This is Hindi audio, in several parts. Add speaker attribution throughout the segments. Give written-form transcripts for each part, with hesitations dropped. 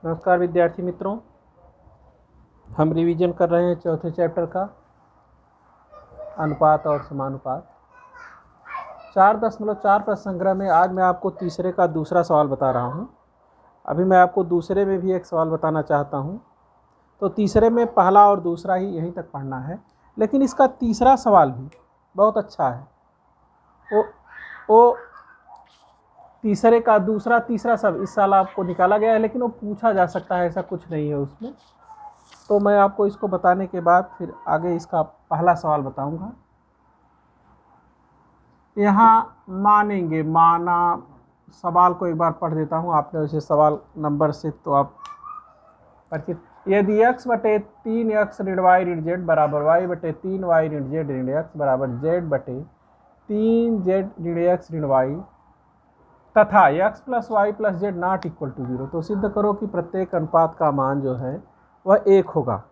Speaker 1: नमस्कार विद्यार्थी मित्रों, हम रिवीजन कर रहे हैं चौथे चैप्टर का अनुपात और समानुपात। 4.4 प्रश्न संग्रह में आज मैं आपको तीसरे का दूसरा सवाल बता रहा हूं। अभी मैं आपको दूसरे में भी एक सवाल बताना चाहता हूं। तो तीसरे में पहला और दूसरा ही यहीं तक पढ़ना है, लेकिन इसका तीसरा सवाल भी बहुत अच्छा है। वो तीसरे का दूसरा तीसरा सब इस साल आपको निकाला गया है, लेकिन वो पूछा जा सकता है, ऐसा कुछ नहीं है उसमें। तो मैं आपको इसको बताने के बाद फिर आगे इसका पहला सवाल बताऊंगा। यहाँ मानेंगे, माना सवाल को एक बार पढ़ देता हूँ। आपने उसे सवाल नंबर से तो आप परिचित। यदि x बटे 3x ऋण y ऋण z बराबर y बटे 3y ऋण z ऋण x बराबर z बटे 3z ऋण x ऋण y तथा x plus Y plus Z not equal to 0, तो सिद्ध करो कि प्रत्येक अनुपात का मान जो है वह 1 होगा।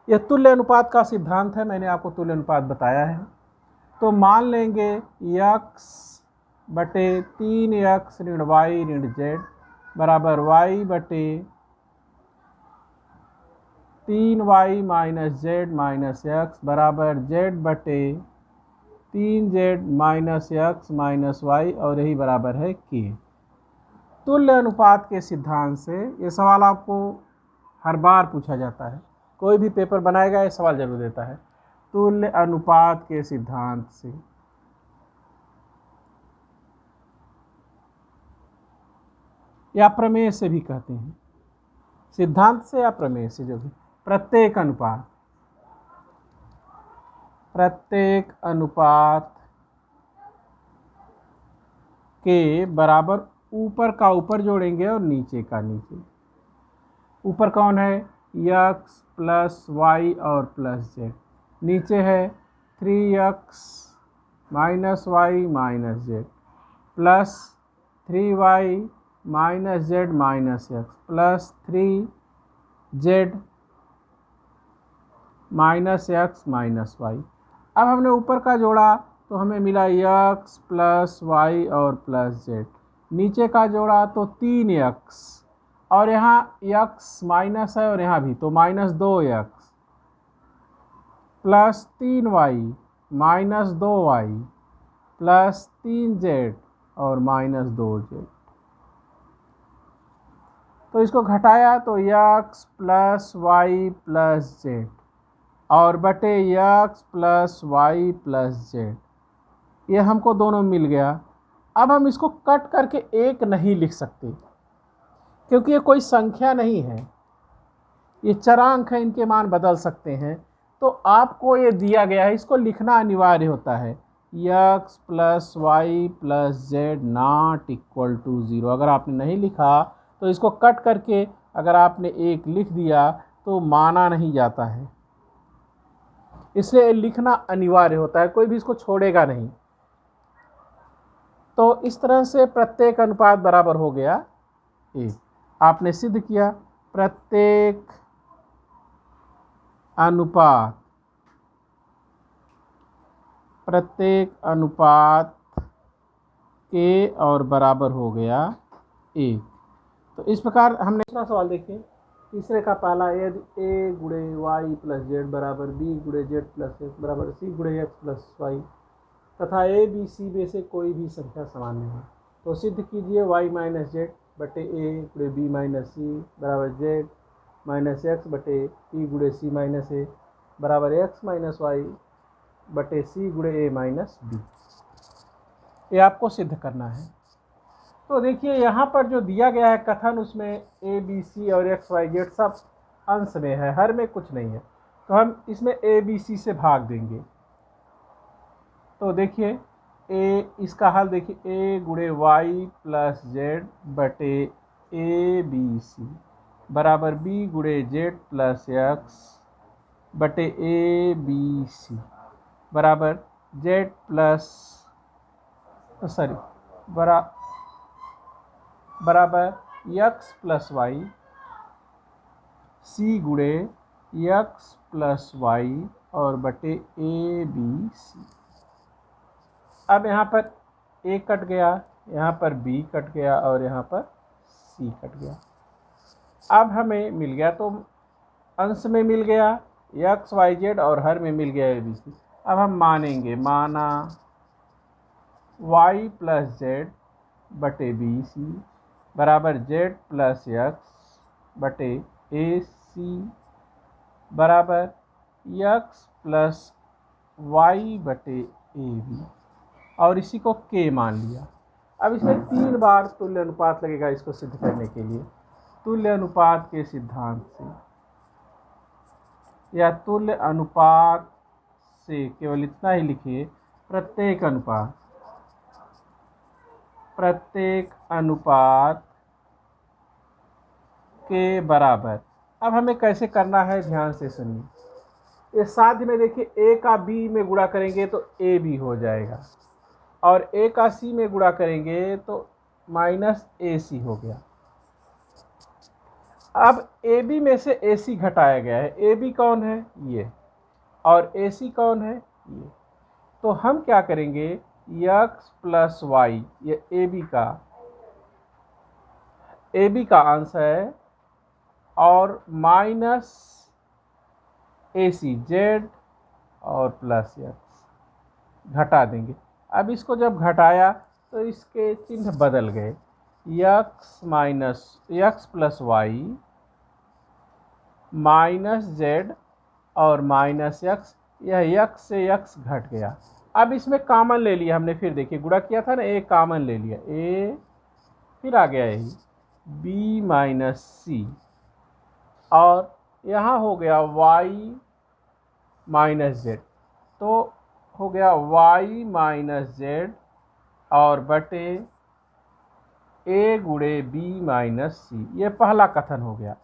Speaker 1: यह तुल्य अनुपात का सिद्धांत है, मैंने आपको तुल्य अनुपात बताया है। तो मान लेंगे x बटे 3x ऋण y ऋण z बराबर y बटे 3y minus z minus x बराबर z बटे 3z minus x minus y, और यही बराबर है k। तुल्य अनुपात के सिद्धांत से ये सवाल आपको हर बार पूछा जाता है, कोई भी पेपर बनाएगा ये सवाल जरूर देता है। तुल्य अनुपात के सिद्धांत से या प्रमेय से भी कहते हैं, सिद्धांत से या प्रमेय से, जो भी प्रत्येक अनुपात के बराबर ऊपर का ऊपर जोड़ेंगे और नीचे का नीचे। ऊपर कौन है? x प्लस वाई और प्लस जेड। नीचे है 3x minus Y minus z plus 3y minus z minus x plus 3z minus x minus y. अब हमने ऊपर का जोड़ा तो हमें मिला x प्लस वाई और प्लस जेड। नीचे का जोड़ा तो 3x, और यहाँ x माइनस है और यहाँ भी, तो minus 2x plus 3y minus 2y plus 3z और माइनस 2z। तो इसको घटाया तो x plus Y plus z और बटे x plus Y plus z, ये हमको दोनों मिल गया। अब हम इसको कट करके एक नहीं लिख सकते, क्योंकि ये कोई संख्या नहीं है, ये चरांक है, इनके मान बदल सकते हैं। तो आपको ये दिया गया है, इसको लिखना अनिवार्य होता है, x plus Y plus Z not equal to 0। अगर आपने नहीं लिखा तो इसको कट करके अगर आपने एक लिख दिया तो माना नहीं जाता है, इसलिए लिखना अनिवार्य होता है, कोई भी इसको छोड़ेगा नहीं। तो इस तरह से प्रत्येक अनुपात बराबर हो गया 1। आपने सिद्ध किया प्रत्येक अनुपात के और बराबर हो गया 1। तो इस प्रकार हमने दूसरा सवाल देखिए। तीसरे का पहला, यदि a गुणे वाई प्लस जेड बराबर b गुणे जेड प्लस एक्स बराबर c गुणे एक्स प्लस वाई तथा a b c में से कोई भी संख्या सामान्य है, तो सिद्ध कीजिए y माइनस जेड बटे a गुणे b माइनस c बराबर z माइनस एक्स बटे p गुणे c माइनस a बराबर x माइनस वाई बटे c गुणे a माइनस b। ये आपको सिद्ध करना है। तो देखिए यहाँ पर जो दिया गया है कथन, उसमें a b c और x y z सब अंश में है, हर में कुछ नहीं है। तो हम इसमें a b c से भाग देंगे। तो देखिए इसका हल देखिए, a गुणे वाई प्लस जेड बटे a b c बराबर b गुणे जेड प्लस एक्स बटे a b c बराबर जेड प्लस बराबर x प्लस वाई c गुणे x प्लस वाई और बटे a b c। अब यहाँ पर a कट गया, यहाँ पर b कट गया और यहाँ पर c कट गया। अब हमें मिल गया, तो अंश में मिल गया एक्स वाई जेड और हर में मिल गया ए बी सी। अब हम मानेंगे, माना वाई प्लस जेड बटे बी सी बराबर जेड प्लस एक्स बटे ए सी बराबर एक्स प्लस वाई बटे ए बी, और इसी को के मान लिया। अब इसमें 3 बार तुल्य अनुपात लगेगा इसको सिद्ध करने के लिए। तुल्य अनुपात के सिद्धांत से या तुल्य अनुपात से केवल इतना ही लिखिए, प्रत्येक अनुपात के बराबर। अब हमें कैसे करना है, ध्यान से सुनिए। ये साध्य में देखिए, ए का बी में गुणा करेंगे तो ए बी हो जाएगा, और ए का सी में गुणा करेंगे तो माइनस ए सी हो गया। अब ए बी में से ए सी घटाया गया है। ए बी कौन है, ये, और ए सी कौन है, ये। तो हम क्या करेंगे, एक्स प्लस वाई, ये ए बी का अंश है, और माइनस ए सी जेड और प्लस एक्स घटा देंगे। अब इसको जब घटाया तो इसके चिन्ह बदल गए, x plus y minus z और माइनस एक्स, यह एक्स से एक्स घट गया। अब इसमें कॉमन ले लिया हमने, फिर देखिए गुणा किया था ना, ए कॉमन ले लिया, ए फिर आ गया यही बी माइनस सी, और यहाँ हो गया वाई माइनस जेड, तो हो गया वाई माइनस जेड और बटे ए गुणे बी माइनस सी। ये पहला कथन हो गया।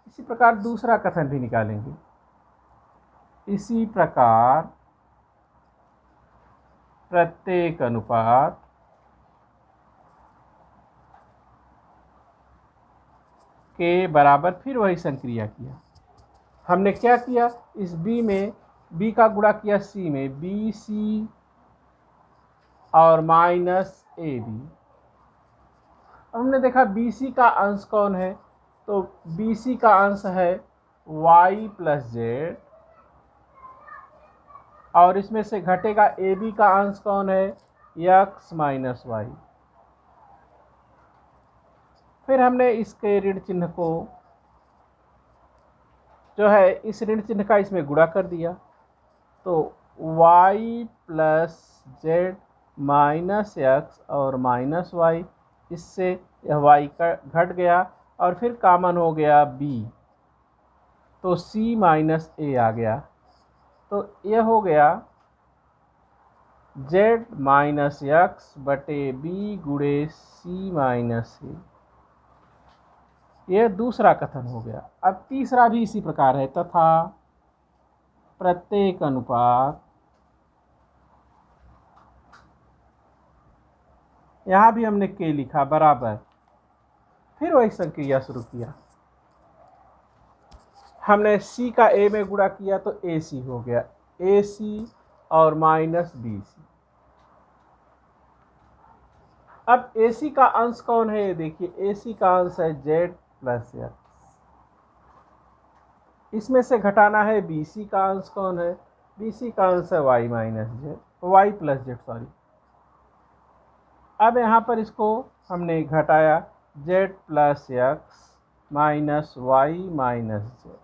Speaker 1: इसी प्रकार दूसरा कथन भी निकालेंगे। इसी प्रकार प्रत्येक अनुपात के बराबर, फिर वही संक्रिया किया। हमने क्या किया, इस बी में बी का गुणा किया सी में, बी सी और माइनस ए बी। हमने देखा बी सी का अंश कौन है, तो बी सी का अंश है वाई प्लस जेड, और इसमें से घटेगा ए बी का अंश कौन है, एक्स माइनस वाई। फिर हमने इसके ऋण चिन्ह को जो है, इस ऋण चिन्ह का इसमें गुणा कर दिया, तो y plus Z minus x और माइनस वाई, इससे यह y का घट गया, और फिर कॉमन हो गया b, तो c माइनस a आ गया। तो यह हो गया z माइनस एक्स बटे b गुणे c माइनस a। यह दूसरा कथन हो गया। अब तीसरा भी इसी प्रकार है, तथा प्रत्येक अनुपात, यहाँ भी हमने के लिखा बराबर, फिर वही संक्रिया शुरू किया। हमने सी का ए में गुणा किया तो ए सी हो गया, ए सी और माइनस बी सी। अब ए सी का अंश कौन है, ये देखिए, ए सी का अंश है जेड प्लस एक्स। इसमें से घटाना है बी सी का अंश कौन है, बी सी का अंश है Y minus Z, Y plus Z sorry. अब यहाँ पर इसको हमने घटाया, Z plus X minus Y minus Z.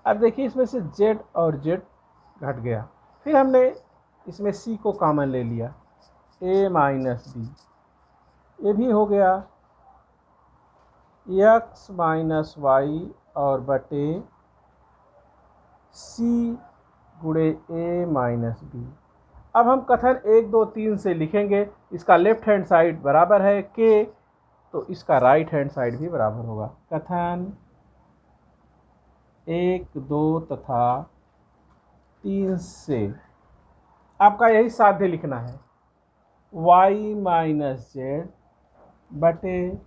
Speaker 1: अब देखिए इसमें से जेड और जेड घट गया। फिर हमने इसमें सी को कॉमन ले लिया, ए माइनस बी, ये भी हो गया एक्स माइनस वाई और बटे सी गुणे ए माइनस बी। अब हम कथन 1 2 3 से लिखेंगे। इसका लेफ्ट हैंड साइड बराबर है के, तो इसका राइट हैंड साइड भी बराबर होगा। कथन 1 2 तथा 3 से आपका यही साध्य लिखना है, y माइनस जेड बटे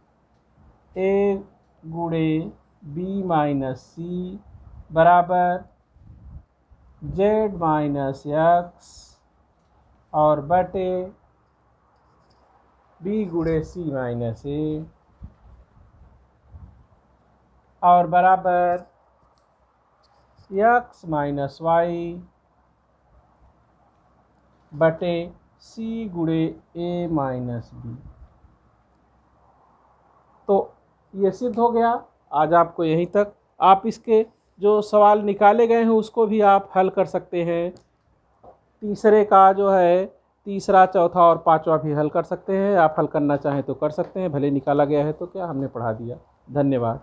Speaker 1: ए गुणे बी माइनस सी बराबर जेड माइनस एक्स और बटे बी गुणे सी माइनस ए। और बराबर x माइनस वाई बटे c गुणे a माइनस बी। तो ये सिद्ध हो गया। आज आपको यहीं तक। आप इसके जो सवाल निकाले गए हैं उसको भी आप हल कर सकते हैं। तीसरे का जो है तीसरा, चौथा और पांचवा भी हल कर सकते हैं। आप हल करना चाहें तो कर सकते हैं, भले निकाला गया है तो क्या, हमने पढ़ा दिया। धन्यवाद।